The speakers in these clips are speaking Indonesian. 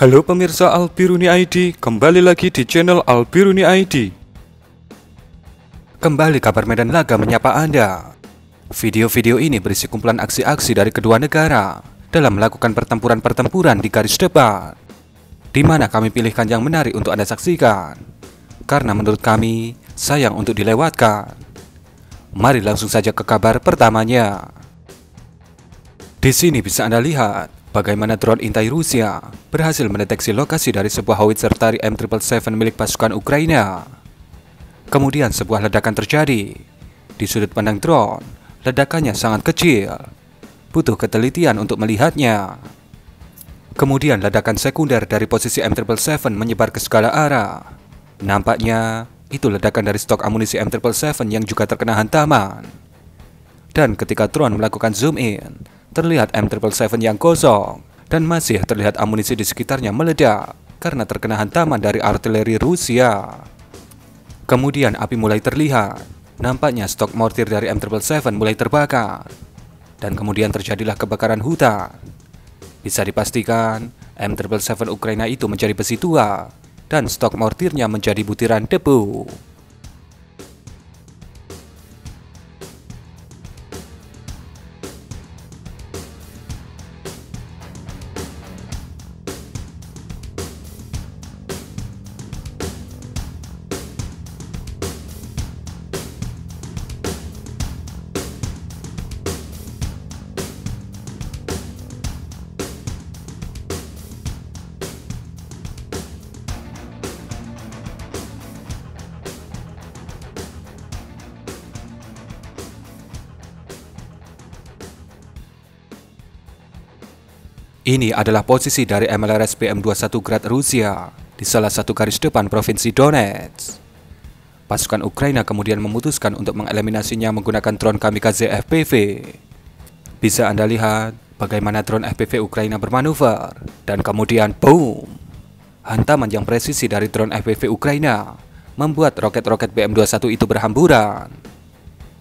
Halo pemirsa Albiruni ID, kembali lagi di channel Albiruni ID. Kembali kabar Medan Laga menyapa Anda. Video-video ini berisi kumpulan aksi-aksi dari kedua negara dalam melakukan pertempuran-pertempuran di garis depan, di mana kami pilihkan yang menarik untuk Anda saksikan, karena menurut kami sayang untuk dilewatkan. Mari langsung saja ke kabar pertamanya. Di sini bisa Anda lihat bagaimana drone intai Rusia berhasil mendeteksi lokasi dari sebuah howitzer Tari M777 milik pasukan Ukraina. Kemudian sebuah ledakan terjadi. Di sudut pandang drone, ledakannya sangat kecil. Butuh ketelitian untuk melihatnya. Kemudian ledakan sekunder dari posisi M777 menyebar ke segala arah. Nampaknya itu ledakan dari stok amunisi M777 yang juga terkena hantaman. Dan ketika drone melakukan zoom in, terlihat M777 yang kosong dan masih terlihat amunisi di sekitarnya meledak karena terkena hantaman dari artileri Rusia. Kemudian api mulai terlihat. Nampaknya stok mortir dari M777 mulai terbakar. Dan kemudian terjadilah kebakaran hutan. Bisa dipastikan M777 Ukraina itu menjadi besi tua dan stok mortirnya menjadi butiran debu. Ini adalah posisi dari MLRS BM-21 Grad Rusia di salah satu garis depan provinsi Donetsk. Pasukan Ukraina kemudian memutuskan untuk mengeliminasinya menggunakan drone kamikaze FPV. Bisa Anda lihat bagaimana drone FPV Ukraina bermanuver, dan kemudian boom! Hantaman yang presisi dari drone FPV Ukraina membuat roket-roket BM-21 itu berhamburan.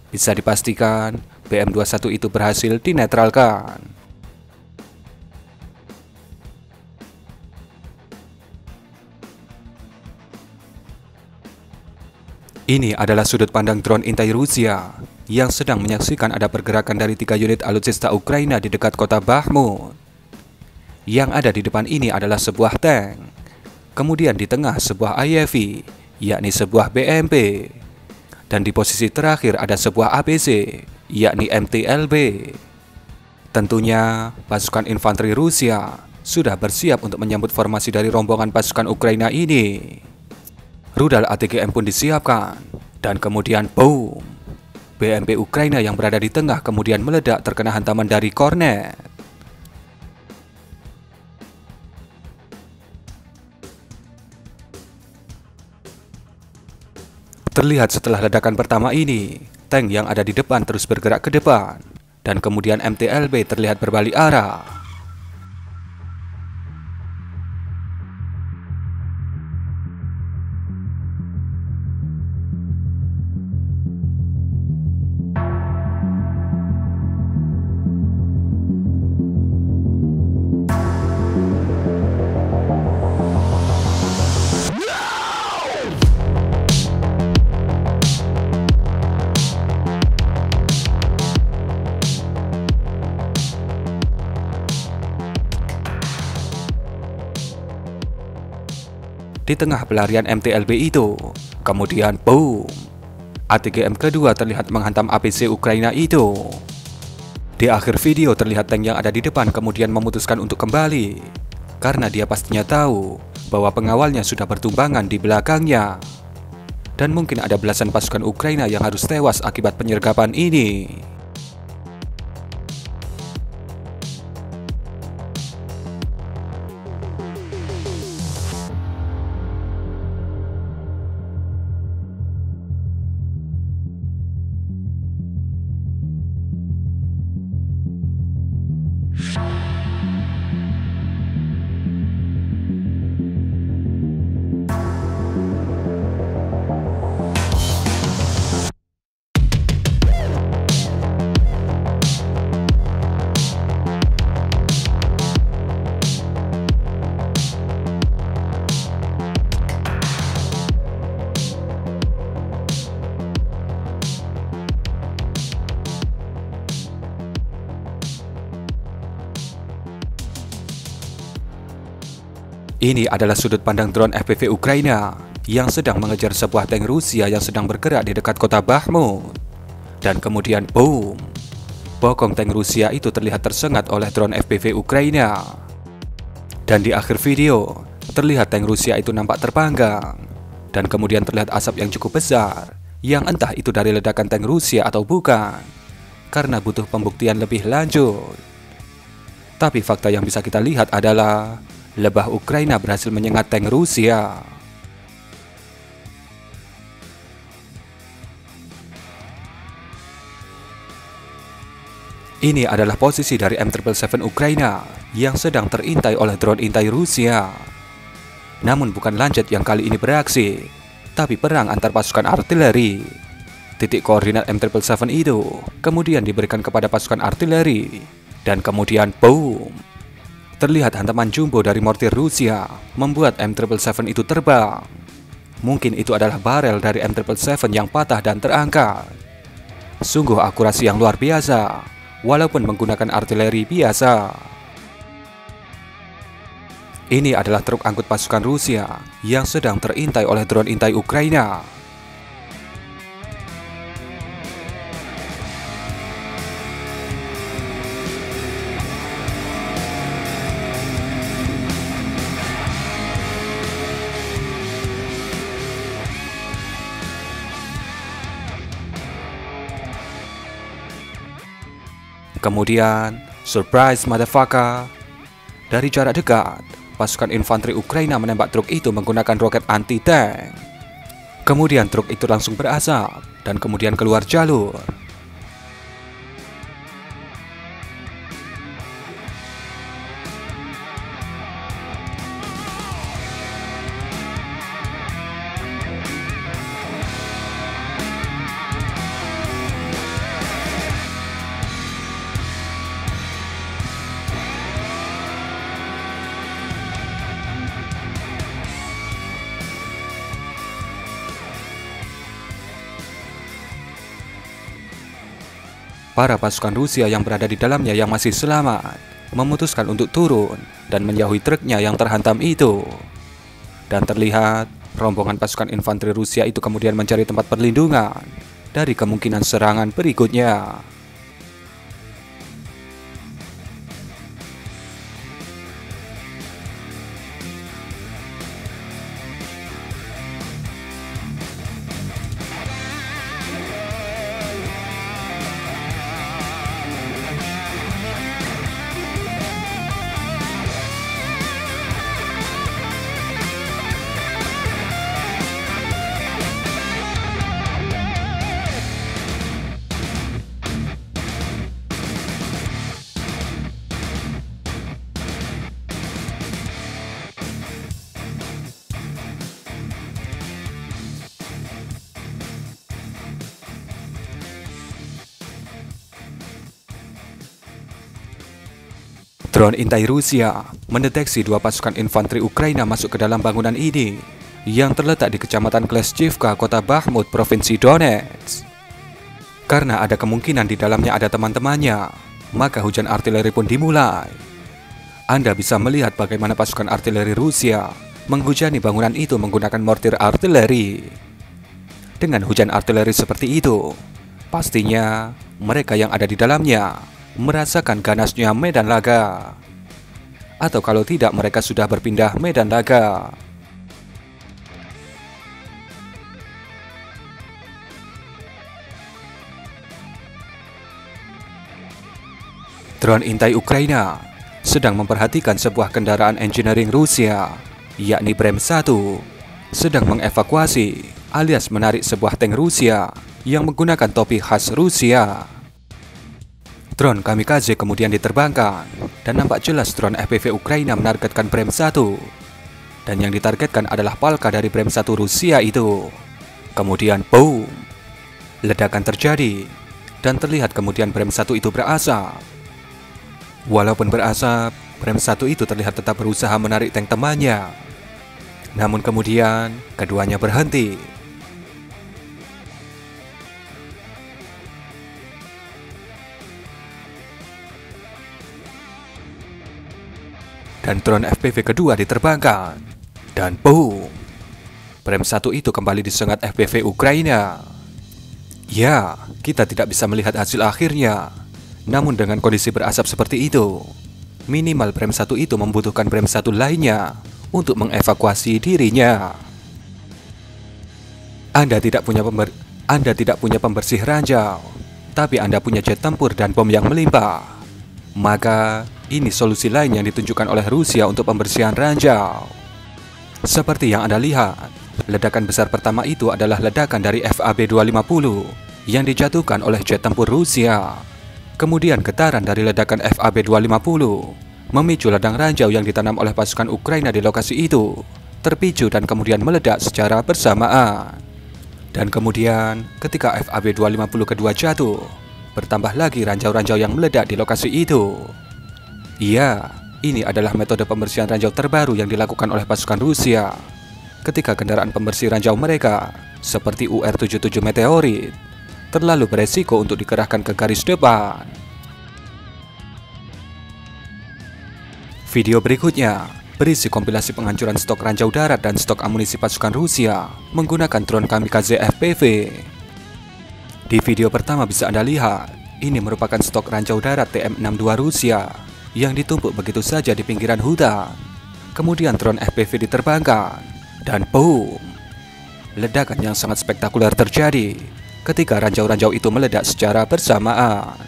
Bisa dipastikan BM-21 itu berhasil dinetralkan. Ini adalah sudut pandang drone intai Rusia yang sedang menyaksikan ada pergerakan dari 3 unit alutsista Ukraina di dekat kota Bakhmut. Yang ada di depan ini adalah sebuah tank. Kemudian di tengah sebuah IFV, yakni sebuah BMP. Dan di posisi terakhir ada sebuah APC, yakni MTLB. Tentunya pasukan infanteri Rusia sudah bersiap untuk menyambut formasi dari rombongan pasukan Ukraina ini. Rudal ATGM pun disiapkan, dan kemudian boom! BMP Ukraina yang berada di tengah kemudian meledak terkena hantaman dari kornet. Terlihat setelah ledakan pertama ini, tank yang ada di depan terus bergerak ke depan, dan kemudian MTLB terlihat berbalik arah. Di tengah pelarian MTLB itu, kemudian boom! ATGM kedua terlihat menghantam APC Ukraina itu. Di akhir video terlihat tank yang ada di depan kemudian memutuskan untuk kembali, karena dia pastinya tahu bahwa pengawalnya sudah bertumbangan di belakangnya. Dan mungkin ada belasan pasukan Ukraina yang harus tewas akibat penyergapan ini. Ini adalah sudut pandang drone FPV Ukraina yang sedang mengejar sebuah tank Rusia yang sedang bergerak di dekat kota Bakhmut. Dan kemudian boom, bokong tank Rusia itu terlihat tersengat oleh drone FPV Ukraina. Dan di akhir video, terlihat tank Rusia itu nampak terpanggang. Dan kemudian terlihat asap yang cukup besar, yang entah itu dari ledakan tank Rusia atau bukan, karena butuh pembuktian lebih lanjut. Tapi fakta yang bisa kita lihat adalah lebah Ukraina berhasil menyengat tank Rusia. Ini adalah posisi dari M777 Ukraina yang sedang terintai oleh drone intai Rusia. Namun bukan Lancet yang kali ini beraksi, tapi perang antar pasukan artileri. Titik koordinat M777 itu kemudian diberikan kepada pasukan artileri, dan kemudian boom, terlihat hantaman jumbo dari mortir Rusia membuat M777 itu terbang. Mungkin itu adalah barel dari M777 yang patah dan terangkat. Sungguh akurasi yang luar biasa, walaupun menggunakan artileri biasa. Ini adalah truk angkut pasukan Rusia yang sedang terintai oleh drone intai Ukraina. Kemudian, surprise motherfucker, dari jarak dekat, pasukan infanteri Ukraina menembak truk itu menggunakan roket anti-tank. Kemudian truk itu langsung berasap dan kemudian keluar jalur. Para pasukan Rusia yang berada di dalamnya yang masih selamat memutuskan untuk turun dan menjauhi truknya yang terhantam itu. Dan terlihat rombongan pasukan infanteri Rusia itu kemudian mencari tempat perlindungan dari kemungkinan serangan berikutnya. Drone intai Rusia mendeteksi dua pasukan infanteri Ukraina masuk ke dalam bangunan ini yang terletak di kecamatan Kleshchivka, kota Bakhmut, provinsi Donetsk. Karena ada kemungkinan di dalamnya ada teman-temannya, maka hujan artileri pun dimulai. Anda bisa melihat bagaimana pasukan artileri Rusia menghujani bangunan itu menggunakan mortir artileri. Dengan hujan artileri seperti itu, pastinya mereka yang ada di dalamnya merasakan ganasnya medan laga. Atau kalau tidak, mereka sudah berpindah medan laga. Drone intai Ukraina sedang memperhatikan sebuah kendaraan engineering Rusia, yakni Brem-1, sedang mengevakuasi alias menarik sebuah tank Rusia yang menggunakan topi khas Rusia. Drone kamikaze kemudian diterbangkan dan nampak jelas drone FPV Ukraina menargetkan Brem-1. Dan yang ditargetkan adalah Palka dari Brem-1 Rusia itu. Kemudian boom, ledakan terjadi dan terlihat kemudian Brem-1 itu berasap. Walaupun berasap, Brem-1 itu terlihat tetap berusaha menarik tank temannya. Namun kemudian keduanya berhenti. dan drone FPV kedua diterbangkan. Dan boom! Brem 1 itu kembali disengat FPV Ukraina. Ya, kita tidak bisa melihat hasil akhirnya. Namun dengan kondisi berasap seperti itu, minimal Brem 1 itu membutuhkan Brem 1 lainnya untuk mengevakuasi dirinya. Anda tidak punya pembersih ranjau, tapi Anda punya jet tempur dan bom yang melimpah. Maka, ini solusi lain yang ditunjukkan oleh Rusia untuk pembersihan ranjau. Seperti yang Anda lihat, ledakan besar pertama itu adalah ledakan dari FAB-250 yang dijatuhkan oleh jet tempur Rusia. Kemudian getaran dari ledakan FAB-250 memicu ladang ranjau yang ditanam oleh pasukan Ukraina di lokasi itu, terpicu dan kemudian meledak secara bersamaan. Dan kemudian ketika FAB-250 kedua jatuh, bertambah lagi ranjau-ranjau yang meledak di lokasi itu. Iya, ini adalah metode pembersihan ranjau terbaru yang dilakukan oleh pasukan Rusia ketika kendaraan pembersih ranjau mereka, seperti UR-77 Meteorit, terlalu beresiko untuk dikerahkan ke garis depan. Video berikutnya berisi kompilasi penghancuran stok ranjau darat dan stok amunisi pasukan Rusia menggunakan drone kamikaze FPV. Di video pertama bisa Anda lihat, ini merupakan stok ranjau darat TM-62 Rusia yang ditumpuk begitu saja di pinggiran hutan. Kemudian drone FPV diterbangkan, dan boom! Ledakan yang sangat spektakuler terjadi ketika ranjau-ranjau itu meledak secara bersamaan.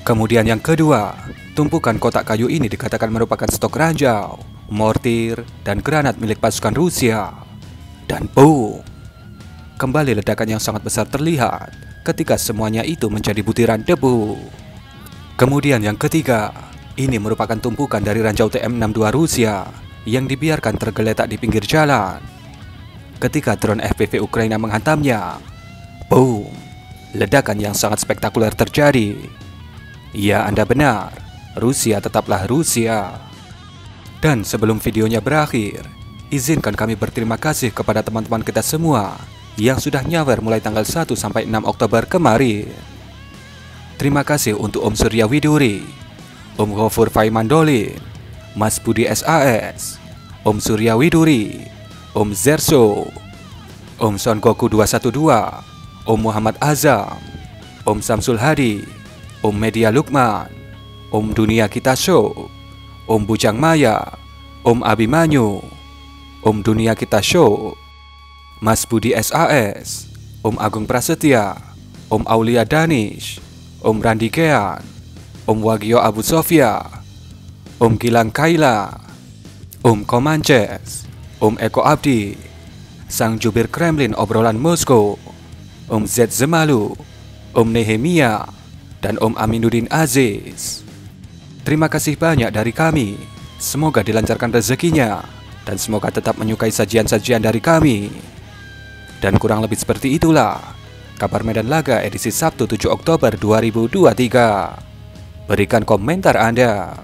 Kemudian yang kedua, tumpukan kotak kayu ini dikatakan merupakan stok ranjau, mortir, dan granat milik pasukan Rusia. Dan boom! Kembali ledakan yang sangat besar terlihat ketika semuanya itu menjadi butiran debu. Kemudian yang ketiga, ini merupakan tumpukan dari ranjau TM-62 Rusia yang dibiarkan tergeletak di pinggir jalan. Ketika drone FPV Ukraina menghantamnya, boom! Ledakan yang sangat spektakuler terjadi. Ya, Anda benar, Rusia tetaplah Rusia. Dan sebelum videonya berakhir, izinkan kami berterima kasih kepada teman-teman kita semua yang sudah nyawer mulai tanggal 1 sampai 6 Oktober kemarin. Terima kasih untuk Om Surya Widuri, Om Ghafur Faimandolin, Mas Budi SAS, Om Surya Widuri, Om Zerso, Om Son Goku 212, Om Muhammad Azam, Om Samsul Hadi, Om Media Lukman, Om Dunia Kita Show, Om Bujang Maya, Om Abimanyu, Om Dunia Kita Show, Mas Budi SAS, Om Agung Prasetya, Om Aulia Danish, Om Randi Kean, Om Wagio Abu Sofia, Om Gilang Kaila, Om Komanches, Om Eko Abdi, Sang Jubir Kremlin Obrolan Moskow, Om Z Zemalu, Om Nehemia, dan Om Aminuddin Aziz. Terima kasih banyak dari kami. Semoga dilancarkan rezekinya dan semoga tetap menyukai sajian-sajian dari kami. Dan kurang lebih seperti itulah kabar Medan Laga edisi Sabtu 7 Oktober 2023. Berikan komentar Anda.